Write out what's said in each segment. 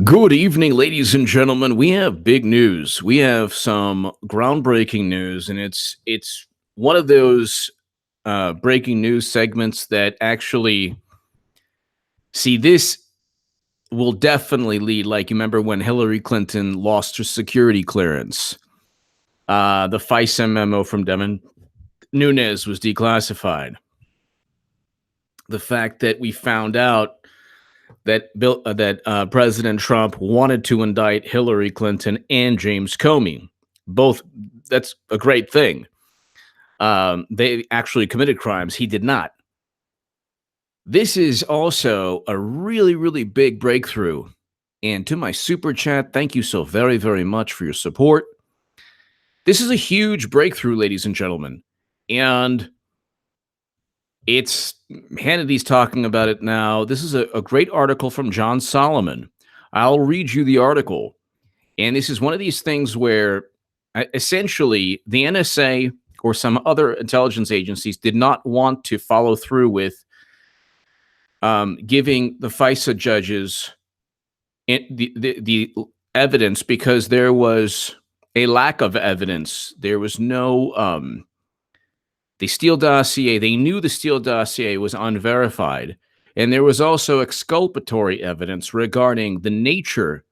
Good evening, ladies and gentlemen. We have big news. We have some groundbreaking news, and it's one of those breaking news segments that actually see this will definitely lead. Like you remember when Hillary Clinton lost her security clearance, the Fisa memo from Devin Nunes was declassified. The fact that we found out that President Trump wanted to indict Hillary Clinton and James Comey. Both, that's a great thing. They actually committed crimes. He did not. This is also a really, really big breakthrough. And to my super chat, thank you so very, very much for your support. This is a huge breakthrough, ladies and gentlemen. And it's Hannity's talking about it now. This is a great article from John Solomon. I'll read you the article. And this is one of these things where essentially the NSA or some other intelligence agencies did not want to follow through with giving the FISA judges the evidence because there was a lack of evidence. There was no the Steele dossier. They knew the Steele dossier was unverified. And there was also exculpatory evidence regarding the nature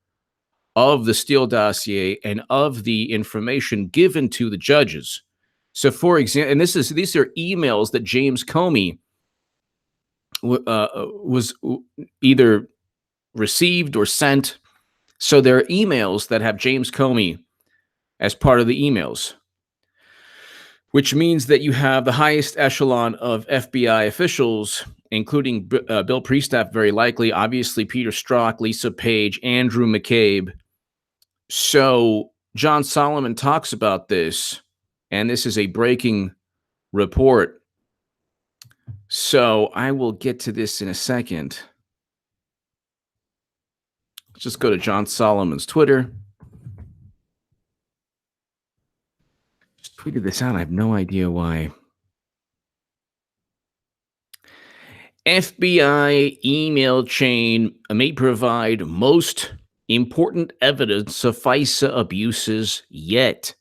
of the Steele dossier and of the information given to the judges. So, for example, and these are emails that James Comey was either received or sent. So there are emails that have James Comey as part of the emails, which means that you have the highest echelon of FBI officials, including Bill Priestap, very likely, obviously Peter Strzok, Lisa Page, Andrew McCabe. So John Solomon talks about this, and this is a breaking report. So I will get to this in a second. Let's just go to John Solomon's Twitter. Just tweeted this out. I have no idea why. FBI email chain may provide most important evidence of FISA abuses yet.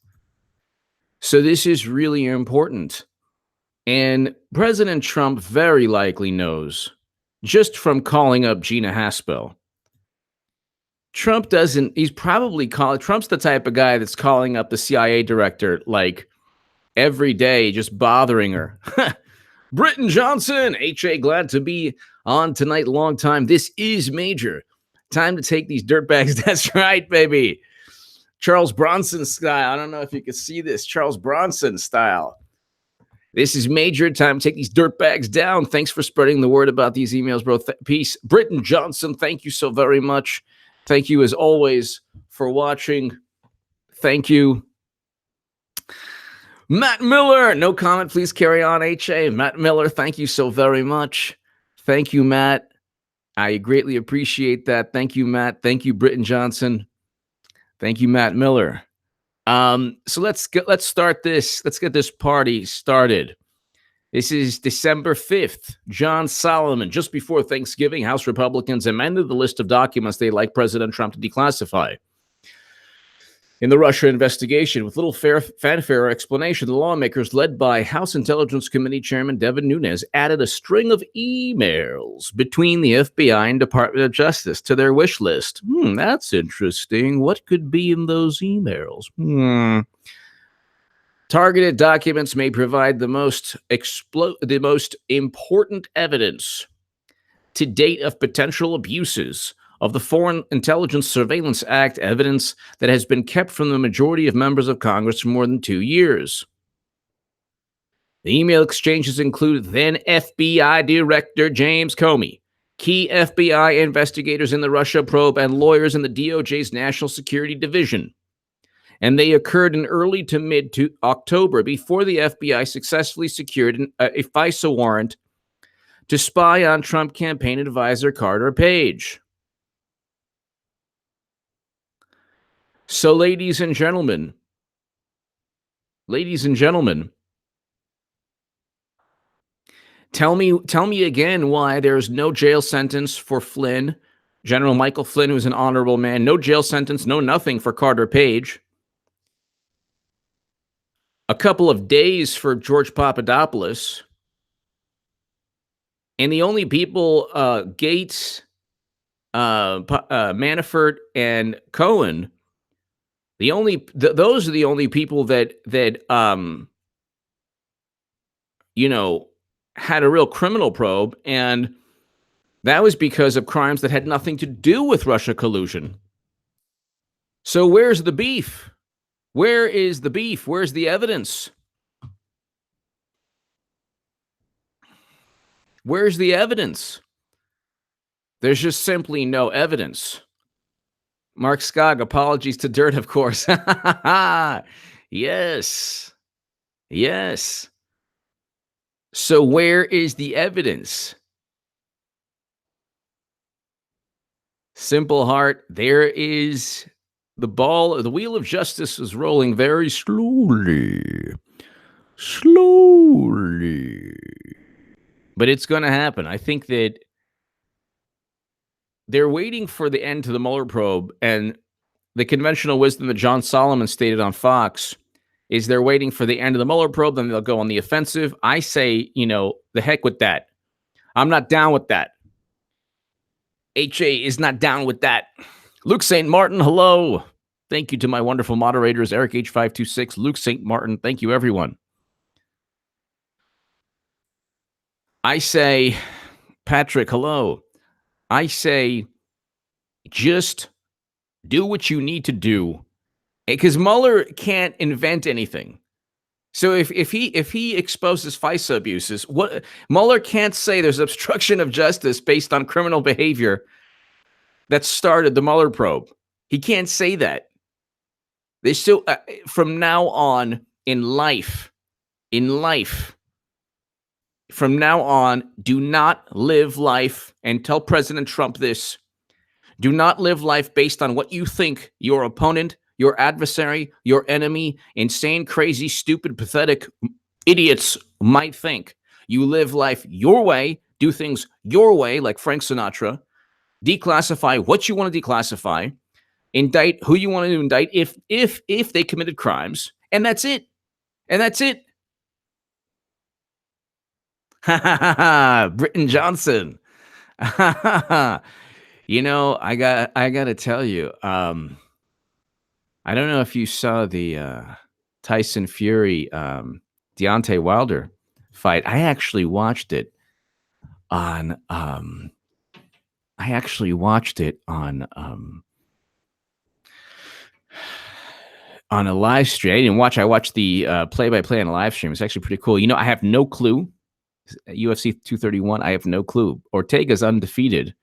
So this is really important. And President Trump very likely knows, just from calling up Gina Haspel. Trump doesn't, he's probably calling, Trump's the type of guy that's calling up the CIA director like every day, just bothering her. Britton Johnson, HA, glad to be on tonight. Long time. This is major. Time to take these dirtbags. That's right, baby. Charles Bronson style. I don't know if you can see this. Charles Bronson style. This is major. Time to take these dirtbags down. Thanks for spreading the word about these emails, bro. Peace. Britton Johnson, thank you so very much. Thank you, as always, for watching. Thank you. Matt Miller, no comment. Please carry on, HA. Matt Miller, thank you so very much. Thank you, Matt. I greatly appreciate that. Thank you, Matt. Thank you, Britton Johnson. Thank you, Matt Miller. So let's start this. Let's get this party started. This is December 5th. John Solomon, just before Thanksgiving, House Republicans amended the list of documents they'd like President Trump to declassify. In the Russia investigation, with little fanfare or explanation, the lawmakers, led by House Intelligence Committee Chairman Devin Nunes, added a string of emails between the FBI and Department of Justice to their wish list. That's interesting. What could be in those emails? Targeted documents may provide the most important evidence to date of potential abuses of the Foreign Intelligence Surveillance Act, evidence that has been kept from the majority of members of Congress for more than 2 years. The email exchanges include then FBI Director James Comey, key FBI investigators in the Russia probe, and lawyers in the DOJ's National Security Division. And they occurred in early to mid-October before the FBI successfully secured a FISA warrant to spy on Trump campaign advisor Carter Page. So, ladies and gentlemen, tell me again why there's no jail sentence for Flynn, General Michael Flynn, who's an honorable man, no jail sentence, no nothing for Carter Page. A couple of days for George Papadopoulos. And the only people, Gates, Manafort, and Cohen, those are the only people that had a real criminal probe, and that was because of crimes that had nothing to do with Russia collusion. So where's the beef? Where is the beef? Where's the evidence? Where's the evidence? There's just simply no evidence. Mark Skog, apologies to Dirt, of course. Yes. Yes. So where is the evidence? Simple Heart, there is the wheel of justice is rolling very slowly. Slowly. But it's going to happen. I think that they're waiting for the end to the Mueller probe, and the conventional wisdom that John Solomon stated on Fox is they're waiting for the end of the Mueller probe, then they'll go on the offensive. I say, the heck with that. I'm not down with that. HA is not down with that. Luke St. Martin, hello. Thank you to my wonderful moderators, Eric H526, Luke St. Martin. Thank you, everyone. I say, Patrick, hello. I say, just do what you need to do, because Mueller can't invent anything. So if he exposes FISA abuses, what Mueller can't say there's obstruction of justice based on criminal behavior that started the Mueller probe. He can't say that. They still, from now on in life, from now on, do not live life, and tell President Trump this, do not live life based on what you think your opponent, your adversary, your enemy, insane, crazy, stupid, pathetic idiots might think. You live life your way, do things your way, like Frank Sinatra, declassify what you want to declassify, indict who you want to indict if they committed crimes, and that's it. And that's it. Britton Johnson. I got to tell you, I don't know if you saw the Tyson Fury Deontay Wilder fight. I actually watched it on on a live stream. I didn't watch. I watched the play-by-play on a live stream. It's actually pretty cool. I have no clue. UFC 231, I have no clue. Ortega's undefeated.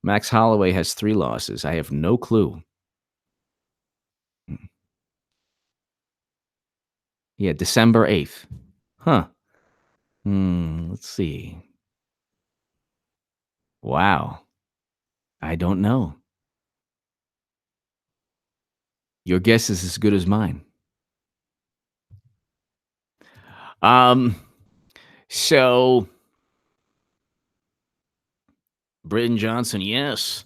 Max Holloway has 3 losses. I have no clue. Yeah, December 8th. Huh. Let's see. Wow. I don't know. Your guess is as good as mine. So Britton Johnson, yes.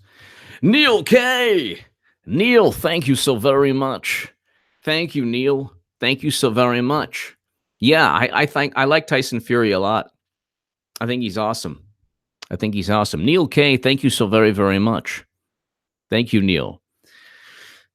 Neil K. Neil, thank you so very much. Thank you, Neil. Thank you so very much. Yeah, I think I like Tyson Fury a lot. I think he's awesome. Neil K, thank you so very, very much. Thank you, Neil.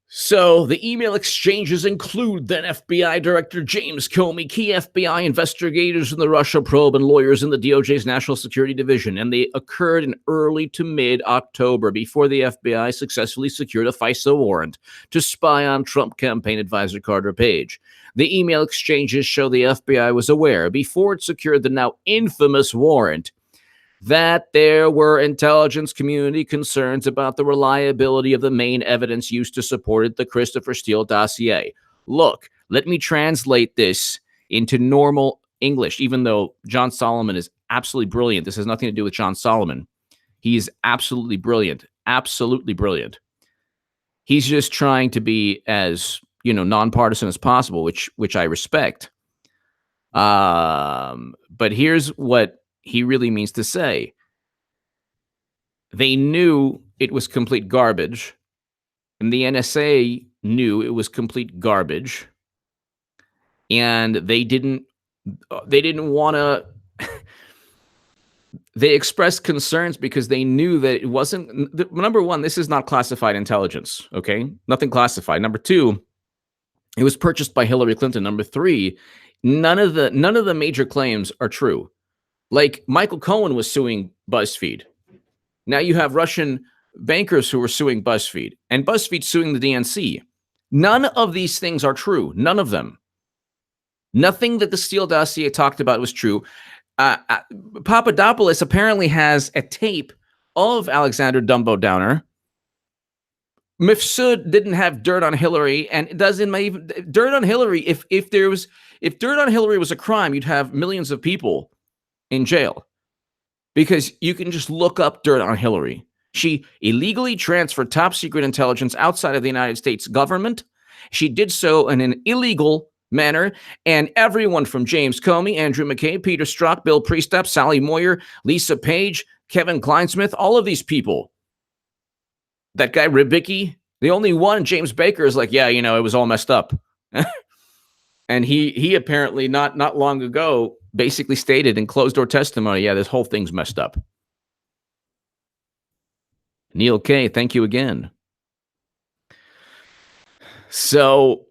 So the email exchanges include then FBI Director James Comey, key FBI investigators in the Russia probe, and lawyers in the DOJ's National Security Division. And they occurred in early to mid-October before the FBI successfully secured a FISA warrant to spy on Trump campaign advisor Carter Page. The email exchanges show the FBI was aware, before it secured the now infamous warrant, that there were intelligence community concerns about the reliability of the main evidence used to support the Christopher Steele dossier. Look, let me translate this into normal English, even though John Solomon is absolutely brilliant. This has nothing to do with John Solomon. He is absolutely brilliant. Absolutely brilliant. He's just trying to be as, nonpartisan as possible, which I respect. But here's what he really means to say. They knew it was complete garbage, and the NSA knew it was complete garbage, and they didn't want to. They expressed concerns because they knew that it wasn't. Number one, this is not classified intelligence. Okay, nothing classified. Number two, it was purchased by Hillary Clinton. Number three, none of the major claims are true. Like Michael Cohen was suing BuzzFeed. Now you have Russian bankers who are suing BuzzFeed, and BuzzFeed suing the DNC. None of these things are true. None of them. Nothing that the Steele dossier talked about was true. Papadopoulos apparently has a tape of Alexander Dumbo Downer. Mifsud didn't have dirt on Hillary, and it doesn't even dirt on Hillary. If dirt on Hillary was a crime, you'd have millions of people in jail because you can just look up dirt on Hillary. She illegally transferred top secret intelligence outside of the United States government. She did so in an illegal manner, and everyone from James Comey, Andrew McCabe, Peter Strzok, Bill Priestap, Sally Moyer, Lisa Page, Kevin Kleinsmith, all of these people. That guy Ribicki, the only one, James Baker, is like, yeah, it was all messed up. And he apparently not long ago basically stated in closed-door testimony, yeah, this whole thing's messed up. Neil K., thank you again. So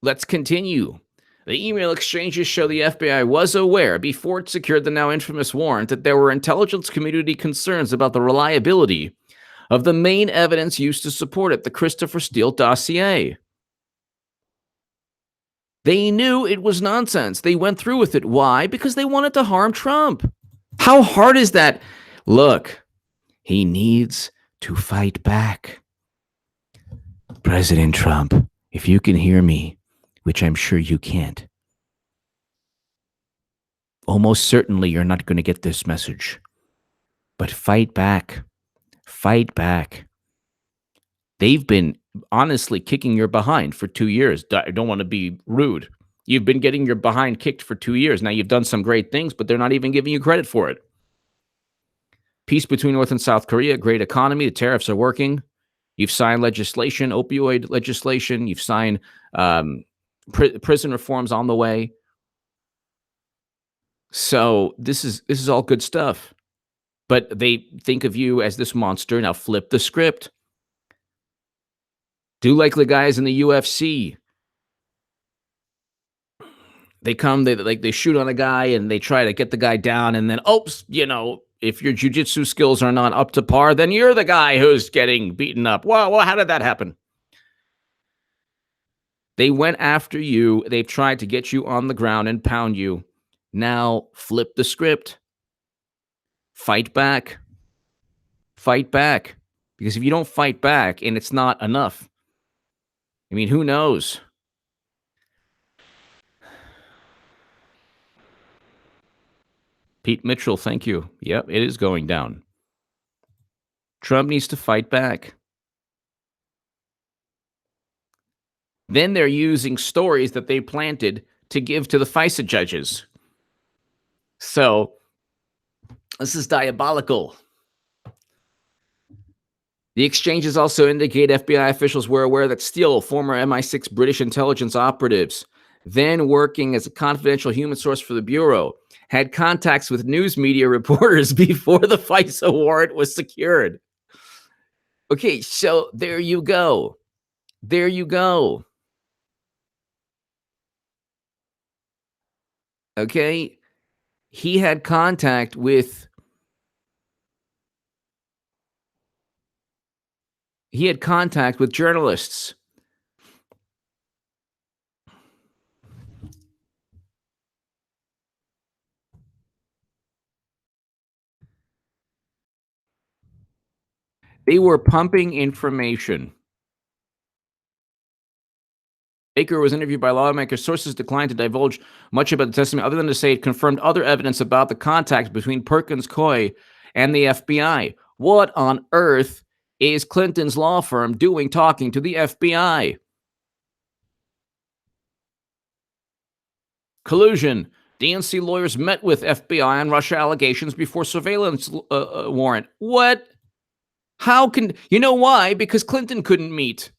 let's continue. The email exchanges show the FBI was aware, before it secured the now infamous warrant, that there were intelligence community concerns about the reliability of the main evidence used to support it, the Christopher Steele dossier. They knew it was nonsense. They went through with it. Why? Because they wanted to harm Trump. How hard is that? Look, he needs to fight back. President Trump, if you can hear me, which I'm sure you can't, almost certainly you're not going to get this message. But fight back. Fight back. They've been honestly kicking your behind for 2 years. I don't want to be rude. You've been getting your behind kicked for 2 years. Now you've done some great things, but they're not even giving you credit for it. Peace between North and South Korea, great economy. The tariffs are working. You've signed legislation, opioid legislation. You've signed prison reforms on the way. So this is all good stuff. But they think of you as this monster. Now flip the script. Do like the guys in the UFC. They come, they shoot on a guy and they try to get the guy down, and then, oops, if your jiu-jitsu skills are not up to par, then you're the guy who's getting beaten up. Well, how did that happen? They went after you. They've tried to get you on the ground and pound you. Now flip the script. Fight back. Fight back. Because if you don't fight back and it's not enough, I mean, who knows? Pete Mitchell, thank you. Yep, it is going down. Trump needs to fight back. Then they're using stories that they planted to give to the FISA judges. So this is diabolical. The exchanges also indicate FBI officials were aware that Steele, former MI6 British intelligence operatives, then working as a confidential human source for the Bureau, had contacts with news media reporters before the FISA warrant was secured. Okay, so there you go. There you go. Okay, he had contact with journalists. They were pumping information. Baker was interviewed by lawmakers. Sources declined to divulge much about the testimony other than to say it confirmed other evidence about the contacts between Perkins Coie and the FBI. What on earth is Clinton's law firm doing talking to the FBI? Collusion. DNC lawyers met with FBI on Russia allegations before surveillance warrant. What? How can... You know why? Because Clinton couldn't meet.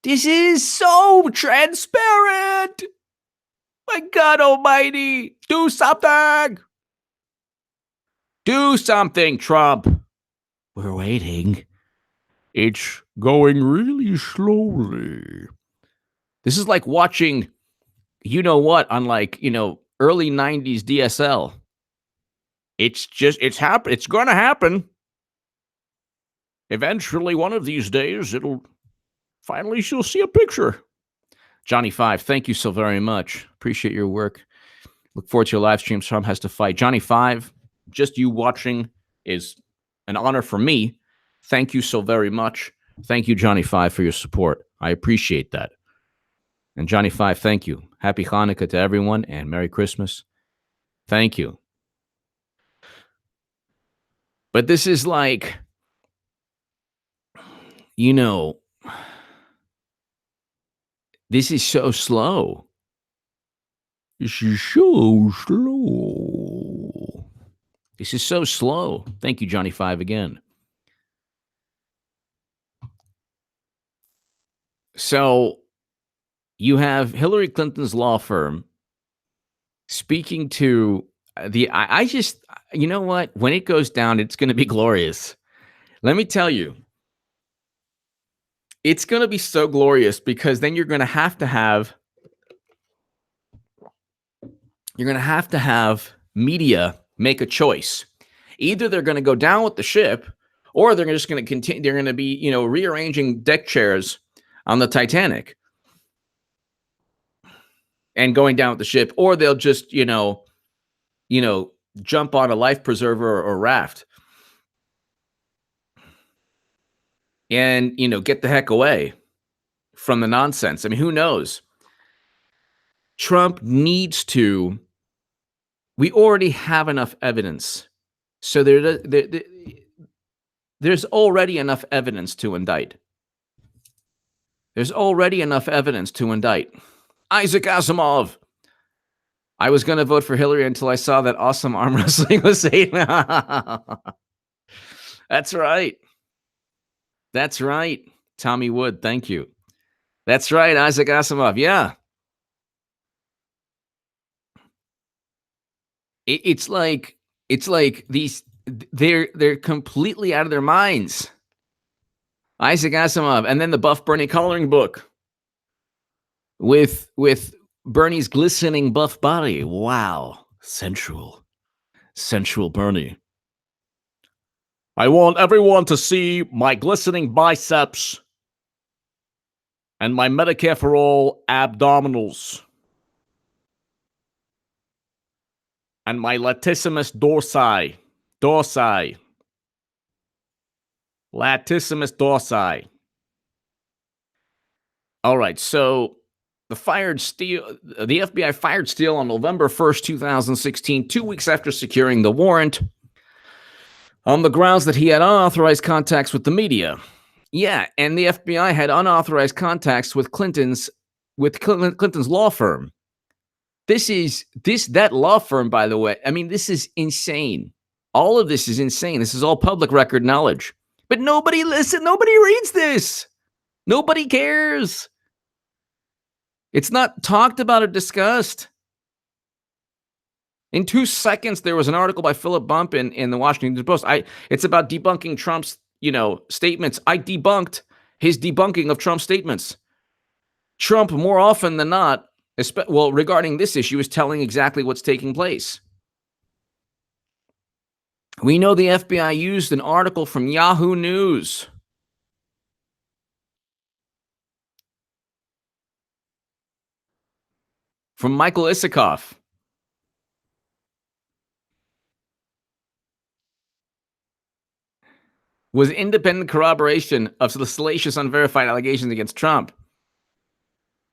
This is so transparent. My God almighty. Do something. Do something, Trump. We're waiting. It's going really slowly. This is like watching, you know what, on like, early 90s DSL. It's happening. It's going to happen. Eventually, one of these days, finally, you'll see a picture. Johnny 5, thank you so very much. Appreciate your work. Look forward to your live streams. Trump has to fight. Johnny 5, just you watching is an honor for me. Thank you so very much. Thank you, Johnny 5, for your support. I appreciate that. And Johnny 5, thank you. Happy Hanukkah to everyone and Merry Christmas. Thank you. But this is like, this is so slow. This is so slow. This is so slow. Thank you, Johnny 5, again. So you have Hillary Clinton's law firm speaking to I just, you know what? When it goes down, it's going to be glorious. Let me tell you. It's going to be so glorious because then you're going to have media make a choice. Either they're going to go down with the ship or they're just going to continue. They're going to be, rearranging deck chairs on the Titanic and going down with the ship, or they'll just, jump on a life preserver or raft and, get the heck away from the nonsense. I mean, who knows? Trump needs to. We already have enough evidence. So there's already enough evidence to indict. There's already enough evidence to indict. Isaac Asimov. I was going to vote for Hillary until I saw that awesome arm wrestling was saying. That's right. That's right. Tommy Wood, thank you. That's right, Isaac Asimov. Yeah. It's like these, they're completely out of their minds. Isaac Asimov, and then the Buff Bernie coloring book with Bernie's glistening buff body. Wow, sensual Bernie. I want everyone to see my glistening biceps and my Medicare for All abdominals and my latissimus dorsi. Latissimus dorsi. All right, so the FBI fired Steele on November 1st, 2016, 2 weeks after securing the warrant on the grounds that he had unauthorized contacts with the media. Yeah, and the FBI had unauthorized contacts with Clinton's law firm. That law firm, by the way, I mean, this is insane. All of this is insane. This is all public record knowledge. But nobody reads this. Nobody cares. It's not talked about or discussed. In 2 seconds, there was an article by Philip Bump in the Washington Post. It's about debunking Trump's, statements. I debunked his debunking of Trump's statements. Trump, more often than not, regarding this issue, is telling exactly what's taking place. We know the FBI used an article from Yahoo News. From Michael Isikoff. Was independent corroboration of the salacious, unverified allegations against Trump.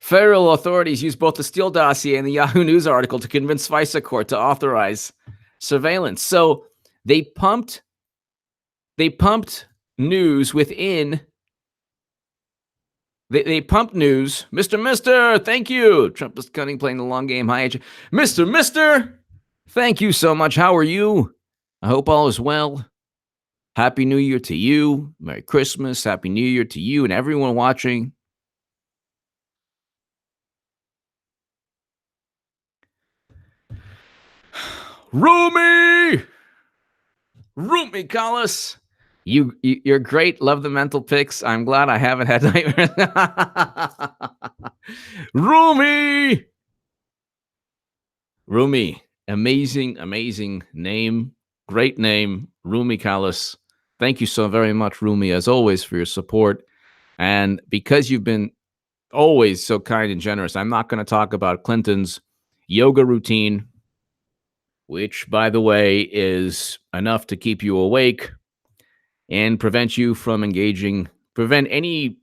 Federal authorities used both the Steele dossier and the Yahoo News article to convince FISA court to authorize surveillance. So they pumped news within They pump news. Mr. Thank you. Trump is cutting, playing the long game. Hi, Mr. Thank you so much. How are you? I hope all is well. Happy New Year to you. Merry Christmas. Happy New Year to you and everyone watching. Rumi Collis. You're great. Love the mental pics. I'm glad I haven't had nightmares. Rumi. Amazing name. Great name. Rumi Collis. Thank you so very much, Rumi, as always, for your support. And because you've been always so kind and generous, I'm not going to talk about Clinton's yoga routine, which, by the way, is enough to keep you awake and prevent any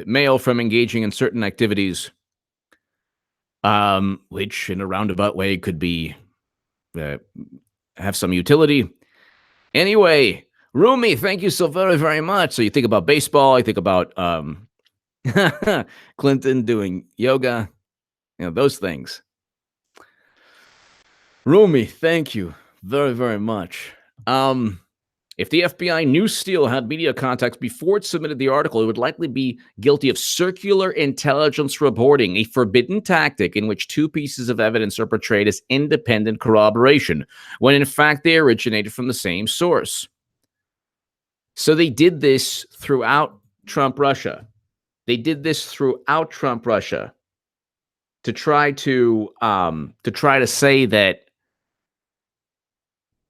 male from engaging in certain activities, which in a roundabout way could be have some utility. Anyway, Rumi, thank you so very, very much. So you think about baseball, you think about Clinton doing yoga, those things. Rumi, thank you very, very much. If the FBI news steal had media contacts before it submitted the article, it would likely be guilty of circular intelligence reporting, a forbidden tactic in which two pieces of evidence are portrayed as independent corroboration, when in fact they originated from the same source. So they did this throughout Trump Russia. To try to say that,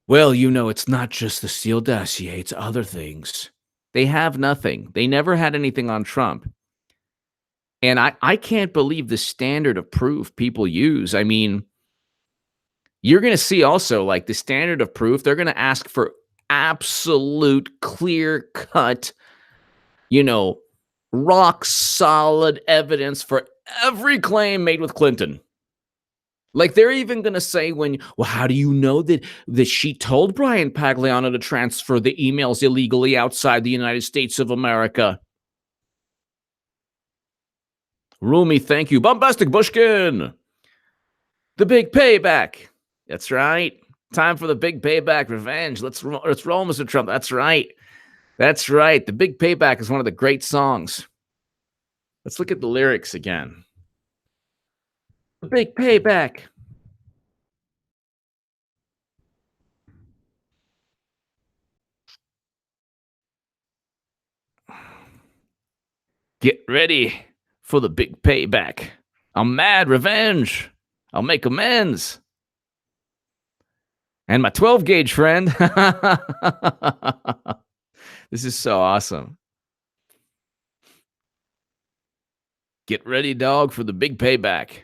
well, it's not just the Steele dossier, it's other things. They have nothing. They never had anything on Trump. And I can't believe the standard of proof people use. I mean, you're going to see also, like, the standard of proof, they're going to ask for absolute, clear-cut, rock-solid evidence for every claim made with Clinton. Like, they're even going to say how do you know that she told Brian Pagliano to transfer the emails illegally outside the United States of America? Rumi, thank you. Bombastic Bushkin. The big payback. That's right. Time for the big payback revenge. Let's roll, Mr. Trump. That's right. The big payback is one of the great songs. Let's look at the lyrics again. The big payback. Get ready for the big payback. I'm mad revenge. I'll make amends. And my 12 gauge friend. This is so awesome. Get ready, dog, for the big payback.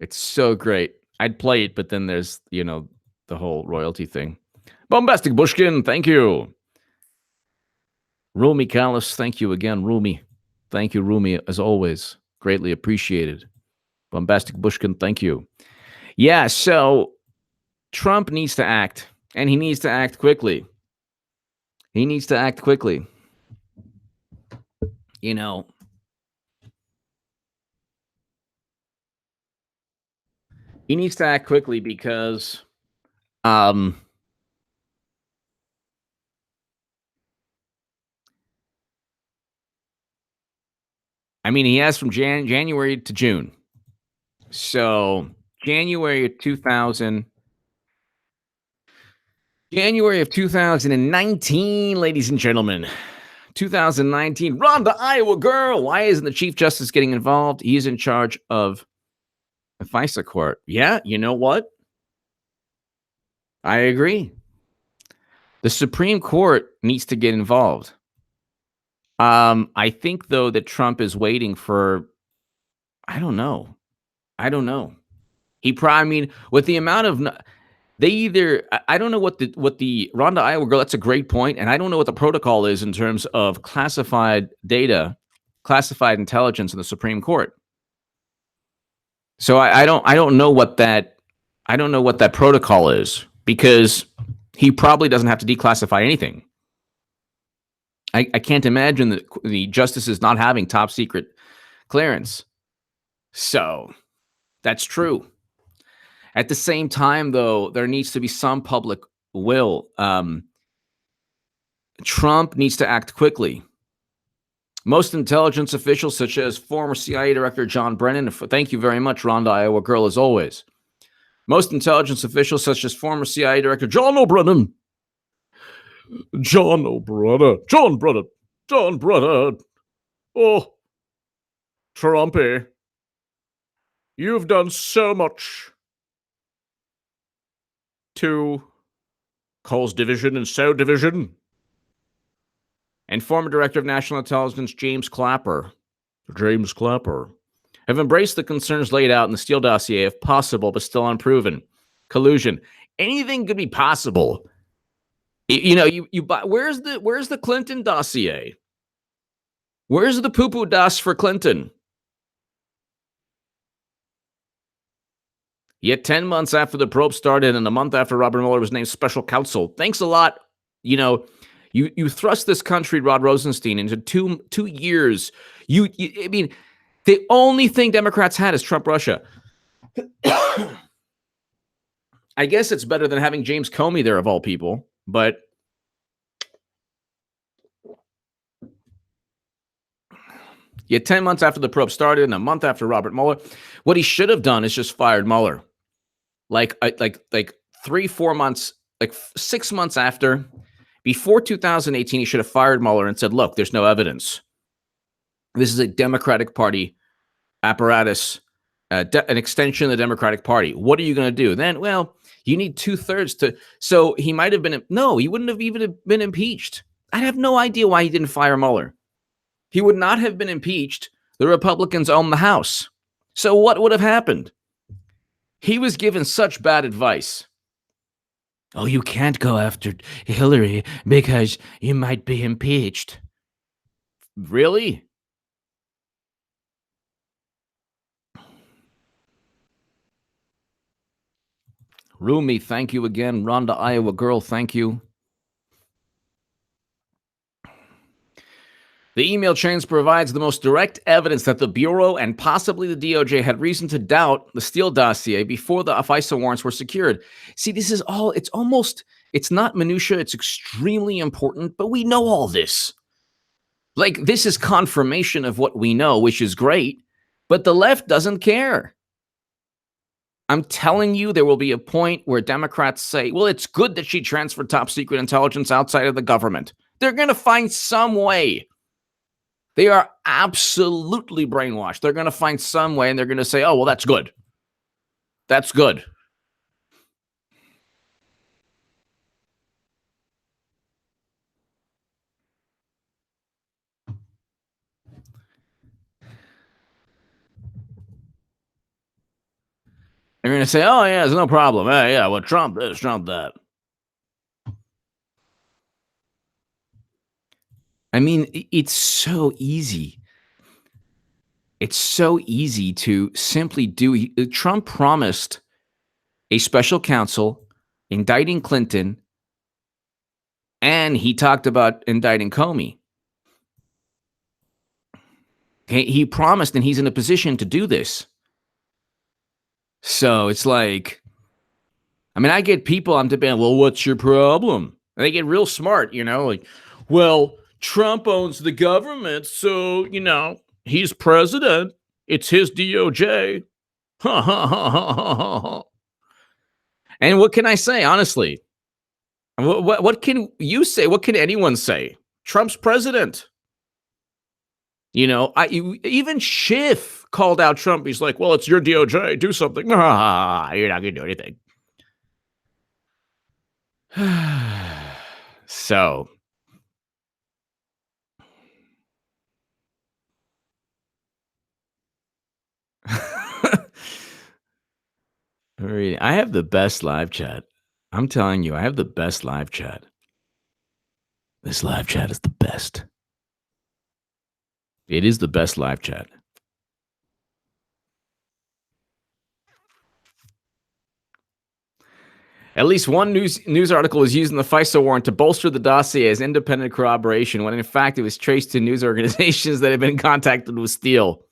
It's so great. I'd play it, but then there's, the whole royalty thing. Bombastic Bushkin, thank you. Rumi Callis, thank you again, Rumi. Thank you, Rumi, as always. Greatly appreciated. Bombastic Bushkin, thank you. Yeah, so Trump needs to act, and he needs to act quickly. He needs to act quickly. He needs to act quickly because he has from January to June. So January of 2019, ladies and gentlemen. 2019, Rhonda, Iowa girl. Why isn't the Chief Justice getting involved? He's in charge of the Fisa court. Yeah, you know what? I agree. The Supreme Court needs to get involved. I think, though, that Trump is waiting for, I don't know. He probably, with the amount of, I don't know what the Rhonda, Iowa girl, that's a great point. And I don't know what the protocol is in terms of classified data, classified intelligence in the Supreme Court. So I don't know what that protocol is, because he probably doesn't have to declassify anything. I can't imagine the justices not having top secret clearance. So that's true. At the same time, though, there needs to be some public will. Trump needs to act quickly. Most intelligence officials, such as former CIA Director John Brennan, thank you very much, Rhonda, Iowa girl, as always. Most intelligence officials, such as former CIA Director John Brennan, oh, Trumpy, you've done so much to cause division and sow division. And former Director of National Intelligence James Clapper, have embraced the concerns laid out in the Steele dossier, if possible, but still unproven. Collusion. Anything could be possible. Where's the Clinton dossier? Where's the poo-poo doss for Clinton? Yet 10 months after the probe started and a month after Robert Mueller was named special counsel. Thanks a lot. You thrust this country, Rod Rosenstein, into two years. I mean, the only thing Democrats had is Trump Russia. I guess it's better than having James Comey there, of all people, but yet 10 months after the probe started and a month after Robert Mueller, what he should have done is just fired Mueller. Like 3-4 months, like 6 months after, before 2018, he should have fired Mueller and said, look, there's no evidence. This is a Democratic Party apparatus, an extension of the Democratic Party. What are you going to do? Then, well, you need 2/3 to, so he might have been, no, he wouldn't have even been impeached. I have no idea why he didn't fire Mueller. He would not have been impeached. The Republicans own the House. So what would have happened? He was given such bad advice. Oh, you can't go after Hillary because you might be impeached. Really? Rumi, thank you again. Rhonda, Iowa girl, thank you. The email chains provides the most direct evidence that the Bureau and possibly the DOJ had reason to doubt the Steele dossier before the FISA warrants were secured. See, this is all, it's not minutia, it's extremely important, but we know all this. Like, this is confirmation of what we know, which is great, but the left doesn't care. I'm telling you, there will be a point where Democrats say, well, it's good that she transferred top secret intelligence outside of the government. They're going to find some way. They are absolutely brainwashed. They're going to find some way, and they're going to say, oh, well, that's good. That's good. They're going to say, oh, yeah, there's no problem. Yeah, well, Trump this, Trump that. I mean, it's so easy. It's so easy to simply do. Trump promised a special counsel indicting Clinton, and he talked about indicting Comey. He promised, and he's in a position to do this. So it's like, I mean, I get people, I'm debating, well, what's your problem? And they get real smart, like, well, Trump owns the government, so, he's president. It's his DOJ. And what can I say, honestly? What can you say? What can anyone say? Trump's president. Even Schiff called out Trump. He's like, well, it's your DOJ. Do something. You're not going to do anything. So. I have the best live chat. I'm telling you, I have the best live chat. This live chat is the best. It is the best live chat. At least one news article was using the Fisa warrant to bolster the dossier as independent corroboration, when in fact it was traced to news organizations that had been contacted with Steele,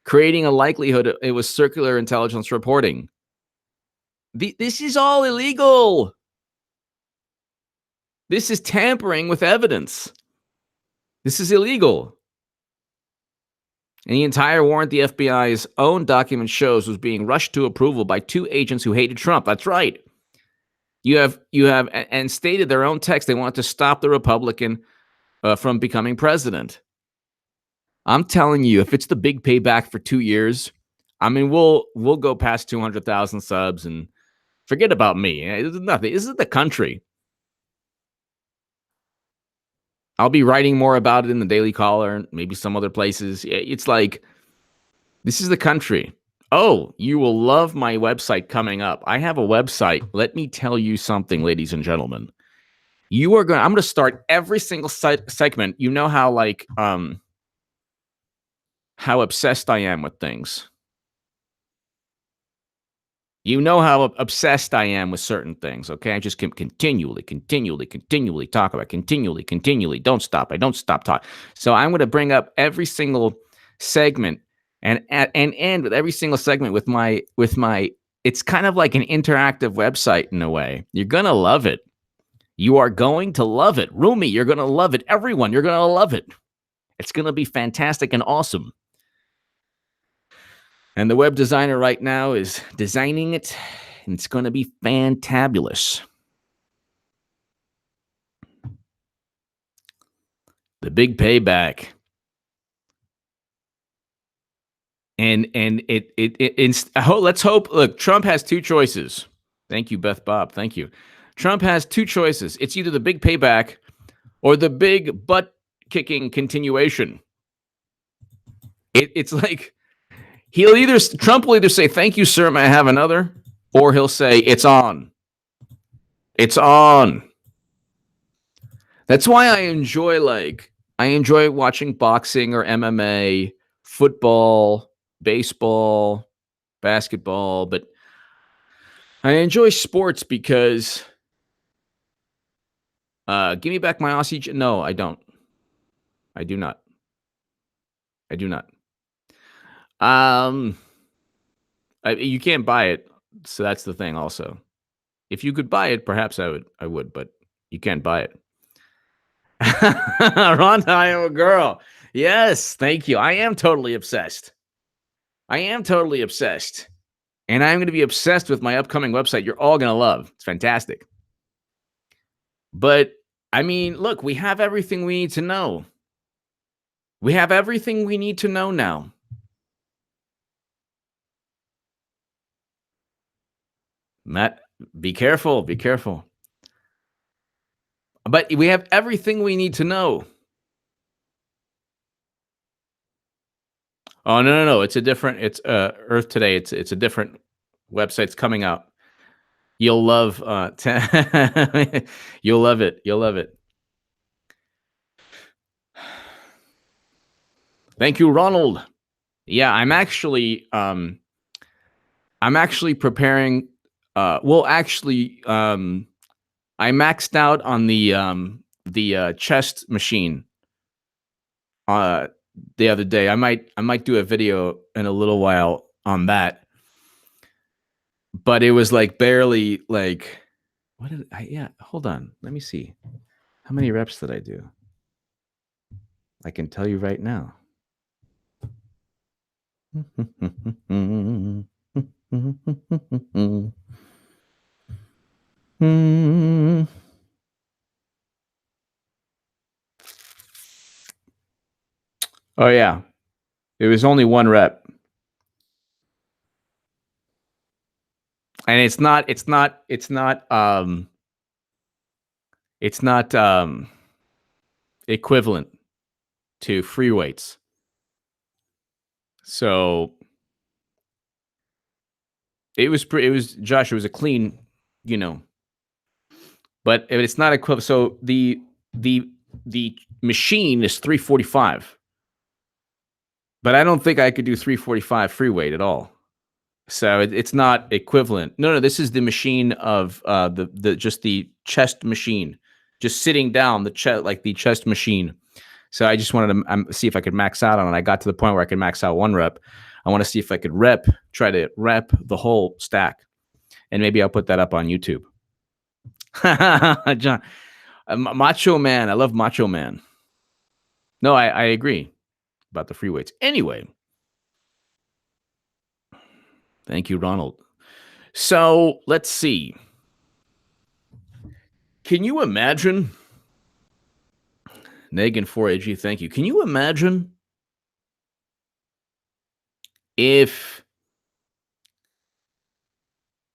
creating a likelihood it was circular intelligence reporting. This is all illegal. This is tampering with evidence. This is illegal. And the entire warrant the FBI's own document shows was being rushed to approval by two agents who hated Trump. That's right. You have and stated their own text they want to stop the Republican from becoming president. I'm telling you, if it's the big payback for 2 years, I mean, we'll go past 200,000 subs and forget about me. This is nothing. This is the country. I'll be writing more about it in the Daily Caller, maybe some other places. It's like, this is the country. Oh, you will love my website coming up. I have a website. Let me tell you something, ladies and gentlemen. I'm going to start every single segment. You know how obsessed I am with things. You know how obsessed I am with certain things, okay? I just can continually talk about continually. Don't stop. I don't stop talking. So I'm going to bring up every single segment and end with every single segment with my. It's kind of like an interactive website in a way. You're going to love it. You are going to love it. Rumi, you're going to love it. Everyone, you're going to love it. It's going to be fantastic and awesome. And the web designer right now is designing it, and it's going to be fantabulous. The big payback. And let's hope. Look, Trump has two choices. Thank you, Beth Bob. Thank you. Trump has two choices. It's either the big payback or the big butt-kicking continuation. It's like Trump will either say, "Thank you, sir, may I have another?" or he'll say, "It's on. It's on." That's why I enjoy watching boxing or MMA, football, baseball, basketball, but I enjoy sports because give me back my Aussie. No, I don't. I do not. You can't buy it, so that's the thing. Also, if you could buy it, perhaps I would, but you can't buy it. Ron, I am a girl. Yes, thank you. I am totally obsessed. And I'm going to be obsessed with my upcoming website. You're all going to love. It's fantastic. But I mean, look, we have everything we need to know. We have everything we need to know now. Matt, be careful. But we have everything we need to know. Oh, no. It's Earth Today. It's a different website. It's coming out. You'll love you'll love it. Thank you, Ronald. Yeah, I'm actually preparing I maxed out on the chest machine the other day. I might do a video in a little while on that. But it was like barely like, what did I, yeah, hold on. Let me see. How many reps did I do? I can tell you right now. Oh yeah. It was only one rep. And it's not equivalent to free weights. So it was Josh, it was a clean, but it's not equivalent. So the machine is 345. But I don't think I could do 345 free weight at all. So it's not equivalent. No, this is the machine of the just the chest machine, just sitting down the chest like the chest machine. So I just wanted to see if I could max out on it. I got to the point where I could max out one rep. I want to see if I could try to rep the whole stack, and maybe I'll put that up on YouTube. John, Macho Man. I love Macho Man. No, I agree about the free weights. Anyway, thank you, Ronald. So let's see. Can you imagine? Negan 4AG, thank you. Can you imagine if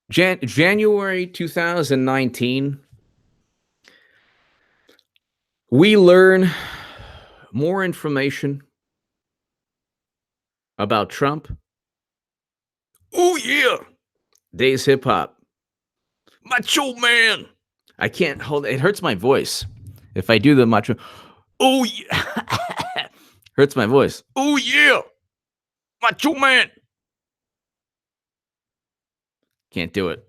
January 2019, we learn more information about Trump? Oh, yeah. Days Hip Hop. Macho Man. I can't hold it. It hurts my voice if I do the macho. Oh, yeah. Hurts my voice. Oh, yeah. Macho Man. Can't do it.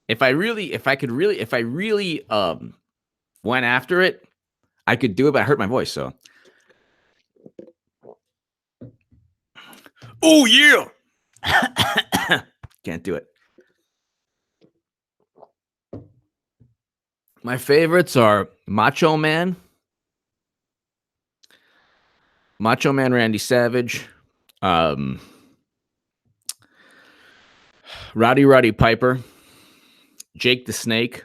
If I really went after it, I could do it, but I hurt my voice, so. Oh, yeah. Can't do it. My favorites are Macho Man Randy Savage, Roddy Piper, Jake the Snake.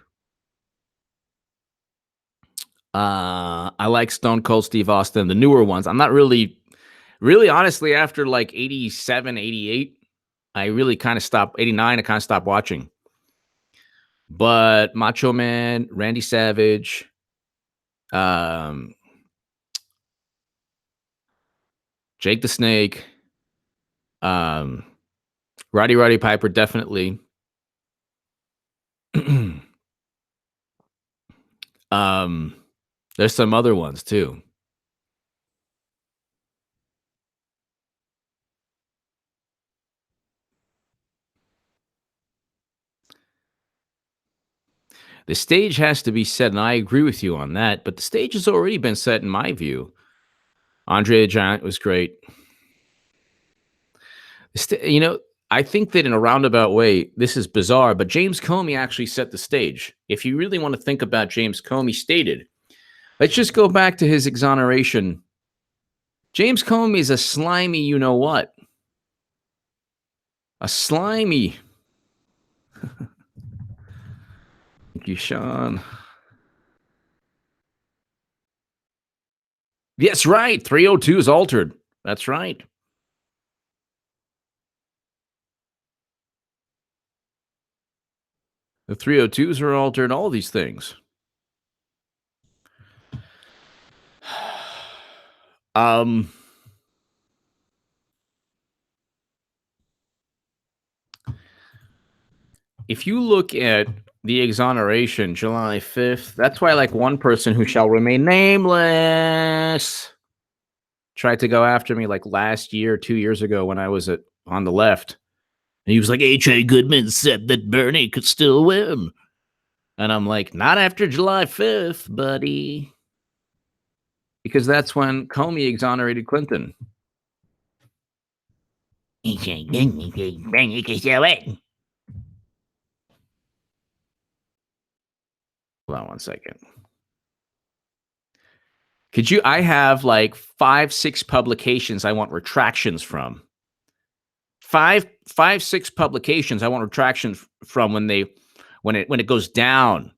I like Stone Cold Steve Austin, the newer ones. I'm not really honestly, after like 87, 88, I really kind of stopped. 89, I kind of stopped watching. But Macho Man, Randy Savage, Jake the Snake, Roddy Piper, definitely. There's some other ones too. The stage has to be set, and I agree with you on that, but the stage has already been set in my view. Andre the Giant was great. I think that in a roundabout way, this is bizarre, but James Comey actually set the stage. If you really want to think about James Comey stated, let's just go back to his exoneration. James Comey is a slimy you-know-what. A slimy. Thank you, Sean. Yes, right. 302 is altered. That's right. The 302s are altered, all these things. If you look at the exoneration, July 5th, that's why like one person who shall remain nameless tried to go after me like last year, 2 years ago when I was on the left. And he was like, H.A. Goodman said that Bernie could still win. And I'm like, not after July 5th, buddy. Because that's when Comey exonerated Clinton. H.A. Goodman said Bernie could still win. Hold on one second. I have like 5, 6 publications I want retractions from. 5, 6 publications I want retractions from when it goes down.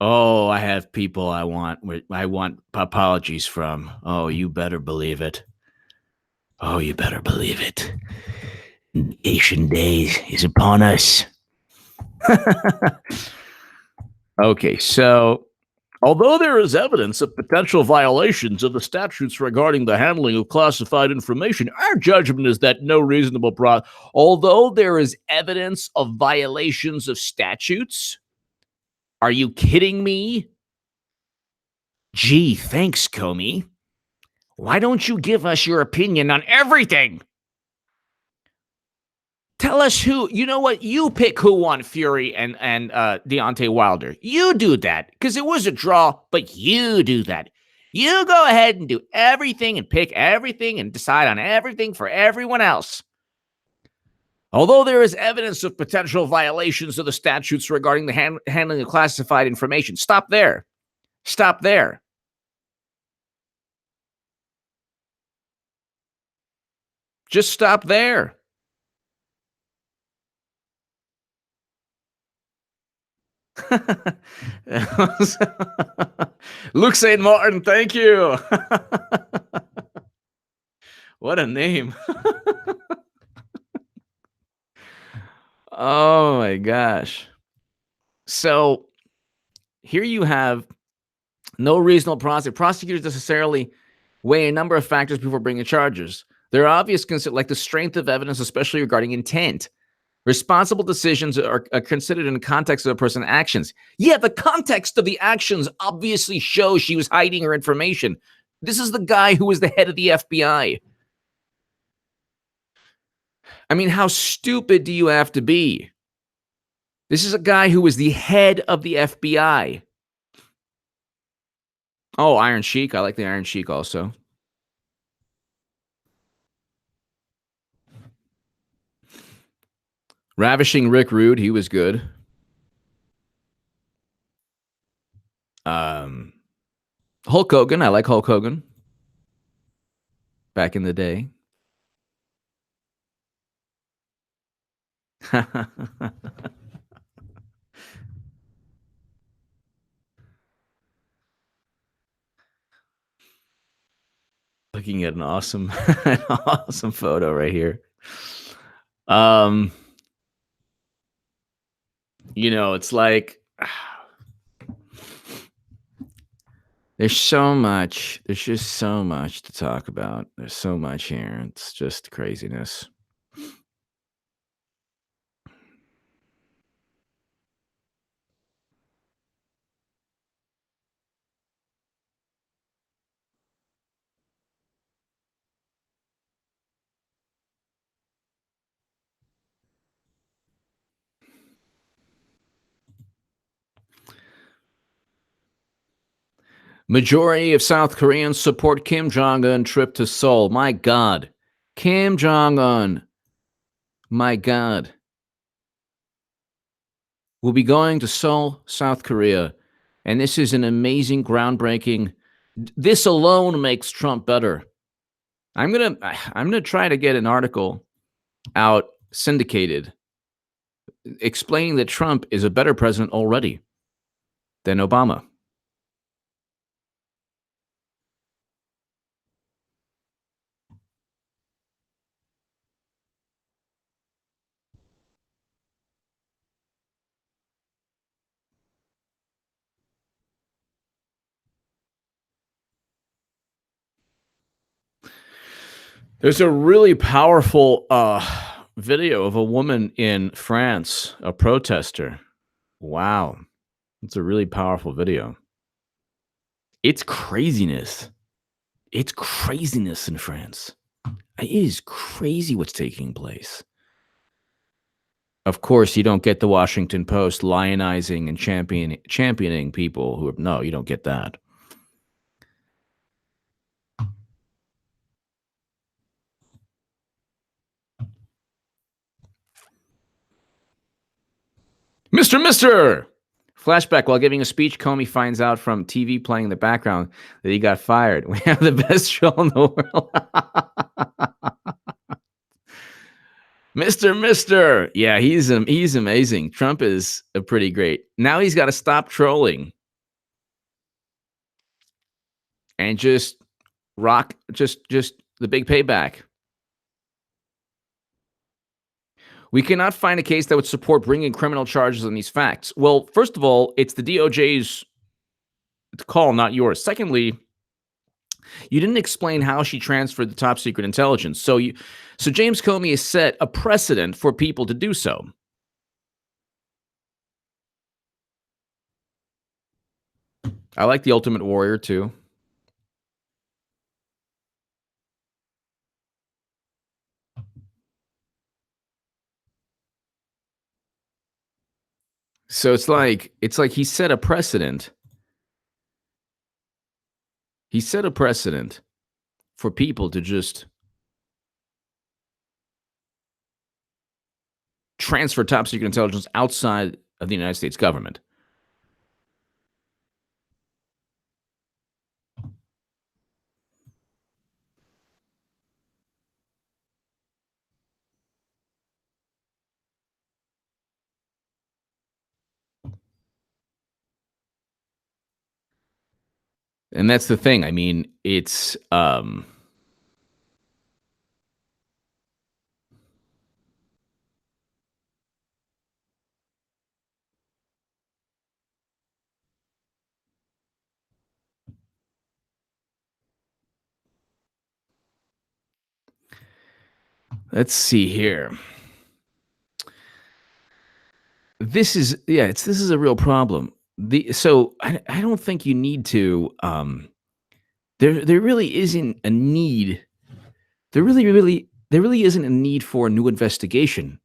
Oh, I have people I want apologies from. Oh, you better believe it. Oh, you better believe it. Asian Days is upon us. Okay, so although there is evidence of potential violations of the statutes regarding the handling of classified information, our judgment is that no reasonable although there is evidence of violations of statutes, are you kidding me? Gee, thanks, Comey. Why don't you give us your opinion on everything? Tell us who. You know what? You pick who won Fury and Deontay Wilder. You do that because it was a draw, but you do that. You go ahead and do everything and pick everything and decide on everything for everyone else. Although there is evidence of potential violations of the statutes regarding the handling of classified information. Stop there. Stop there. Just stop there. Luke St. Martin, thank you. What a name. Oh my gosh. So here you have no reasonable process. Prosecutors necessarily weigh a number of factors before bringing charges. There are obvious concerns like the strength of evidence, especially regarding intent. Responsible decisions are considered in the context of a person's actions. Yeah, the context of the actions obviously shows she was hiding her information. This is the guy who was the head of the FBI. I mean, how stupid do you have to be? This is a guy who was the head of the FBI. Oh, Iron Sheik. I like the Iron Sheik also. Ravishing Rick Rude. He was good. Hulk Hogan. I like Hulk Hogan. Back in the day. Looking at an awesome photo right here. It's like there's so much. There's just so much to talk about. There's so much here. It's just craziness. Majority of South Koreans support Kim Jong-un trip to Seoul. My God. Kim Jong-un. My God. We'll be going to Seoul, South Korea. And this is an amazing, groundbreaking. This alone makes Trump better. I'm gonna try to get an article out syndicated explaining that Trump is a better president already than Obama. There's a really powerful video of a woman in France, a protester. Wow. It's a really powerful video. It's craziness. It's craziness in France. It is crazy what's taking place. Of course, you don't get the Washington Post lionizing and championing people who are, no, you don't get that. Mr. Flashback, while giving a speech, Comey finds out from TV playing in the background that he got fired. We have the best show in the world. Mr. Yeah, he's amazing. Trump is a pretty great. Now he's got to stop trolling and just rock just the big payback. We cannot find a case that would support bringing criminal charges on these facts. Well, first of all, it's the DOJ's call, not yours. Secondly, you didn't explain how she transferred the top secret intelligence. So James Comey has set a precedent for people to do so. I like the Ultimate Warrior too. So it's like he set a precedent. He set a precedent for people to just transfer top secret intelligence outside of the United States government. And that's the thing. I mean, it's let's see here. This is a real problem. I don't think you need to there really isn't a need. There really isn't a need for a new investigation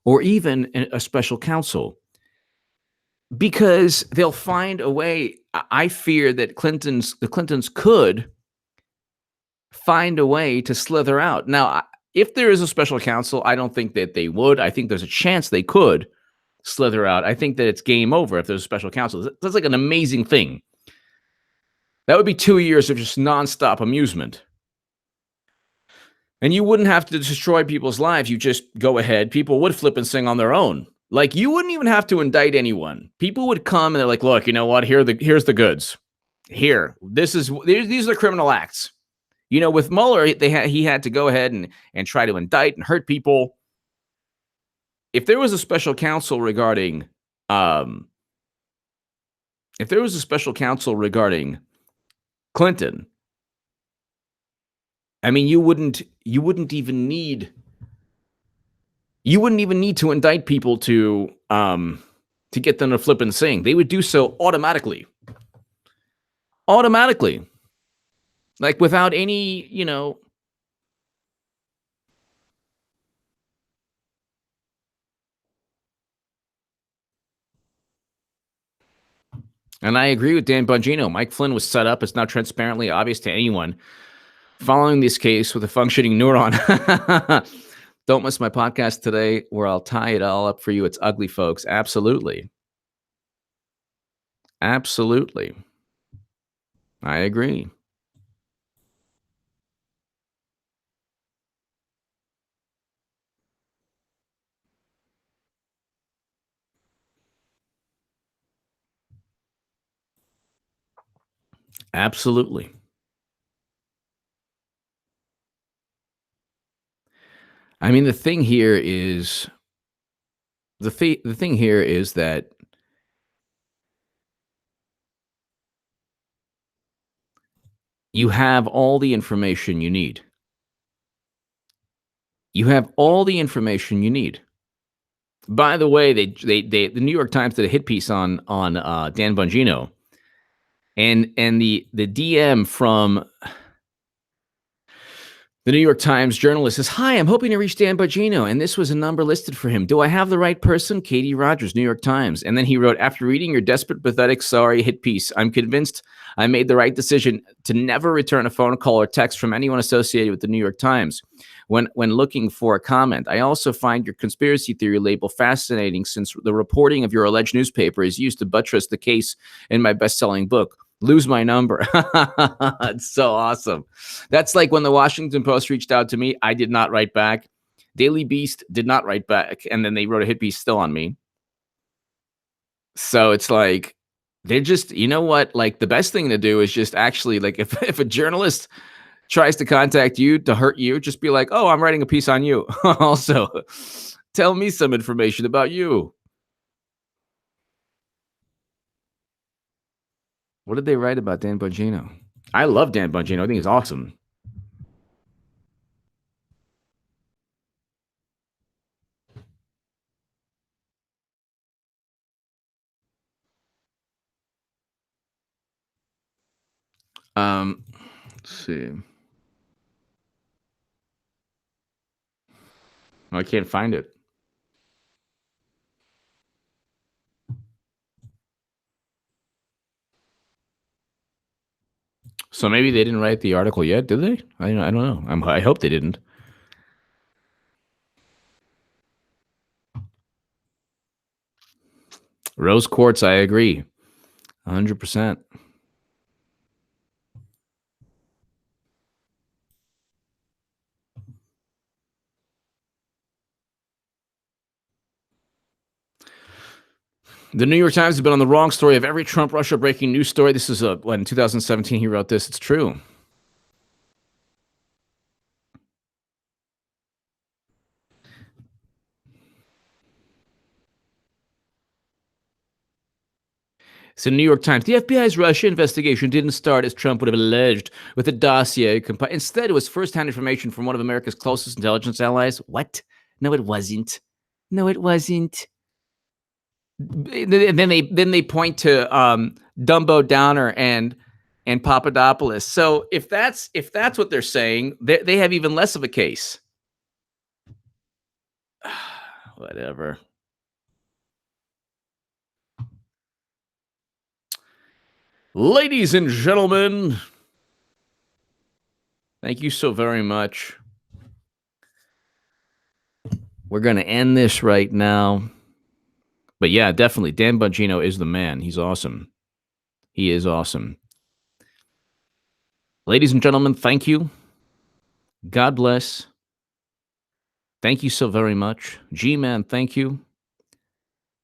or even a special counsel because they'll find a way. I fear that the Clintons could find a way to slither out. Now, if there is a special counsel, I don't think that they would. I think there's a chance they could slither out. I think that it's game over if there's a special counsel. That's like an amazing thing. That would be 2 years of just nonstop amusement. And you wouldn't have to destroy people's lives. You just go ahead. People would flip and sing on their own. Like you wouldn't even have to indict anyone. People would come and they're like, "Look, you know what? Here's the goods. Here, these are the criminal acts." You know, with Mueller, he had to go ahead and try to indict and hurt people. If there was a special counsel regarding, um, if there was a special counsel regarding Clinton, I mean, you wouldn't even need to indict people to get them to flip and sing. They would do so automatically, automatically, like without any, you know. And I agree with Dan Bongino. Mike Flynn was set up. It's now transparently obvious to anyone following this case with a functioning neuron. Don't miss my podcast today where I'll tie it all up for you. It's ugly, folks. Absolutely. Absolutely. I agree. Absolutely. I mean, the thing here is that you have all the information you need. You have all the information you need. By the way, the New York Times did a hit piece on Dan Bongino, and the DM from the New York Times journalist says, "Hi, I'm hoping to reach Dan Bongino, and this was a number listed for him. Do I have the right person?" Katie Rogers, New York Times. And then he wrote, "After reading your desperate, pathetic, sorry hit piece, I'm convinced I made the right decision to never return a phone call or text from anyone associated with the New York Times when looking for a comment. I also find your conspiracy theory label fascinating since the reporting of your alleged newspaper is used to buttress the case in my best-selling book. Lose my number." It's so awesome. That's like when the Washington Post reached out to me. I did not write back. Daily Beast did not write back. And then they wrote a hit piece still on me. So it's like, they're just, you know what? Like the best thing to do is just actually like if a journalist tries to contact you to hurt you, just be like, "Oh, I'm writing a piece on you." Also, tell me some information about you. What did they write about Dan Bongino? I love Dan Bongino. I think he's awesome. Let's see. I can't find it. So maybe they didn't write the article yet, did they? I don't know. I hope they didn't. Rose quartz, I agree. 100%. The New York Times has been on the wrong story of every Trump Russia breaking news story. This is in 2017 he wrote this. It's true. So, New York Times, the FBI's Russia investigation didn't start as Trump would have alleged with a dossier. Instead, it was firsthand information from one of America's closest intelligence allies. What? No, it wasn't. No, it wasn't. And then they point to Dumbo Downer and Papadopoulos. So if that's what they're saying, they have even less of a case. Whatever. Ladies and gentlemen, thank you so very much. We're going to end this right now. But yeah, definitely. Dan Bongino is the man. He's awesome. He is awesome. Ladies and gentlemen, thank you. God bless. Thank you so very much. G-Man, thank you.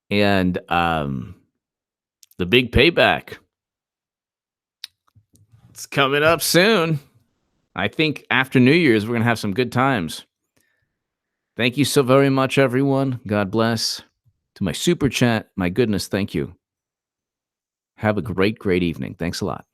And the big payback. It's coming up soon. I think after New Year's, we're going to have some good times. Thank you so very much, everyone. God bless. To my super chat, my goodness, thank you. Have a great, great evening. Thanks a lot.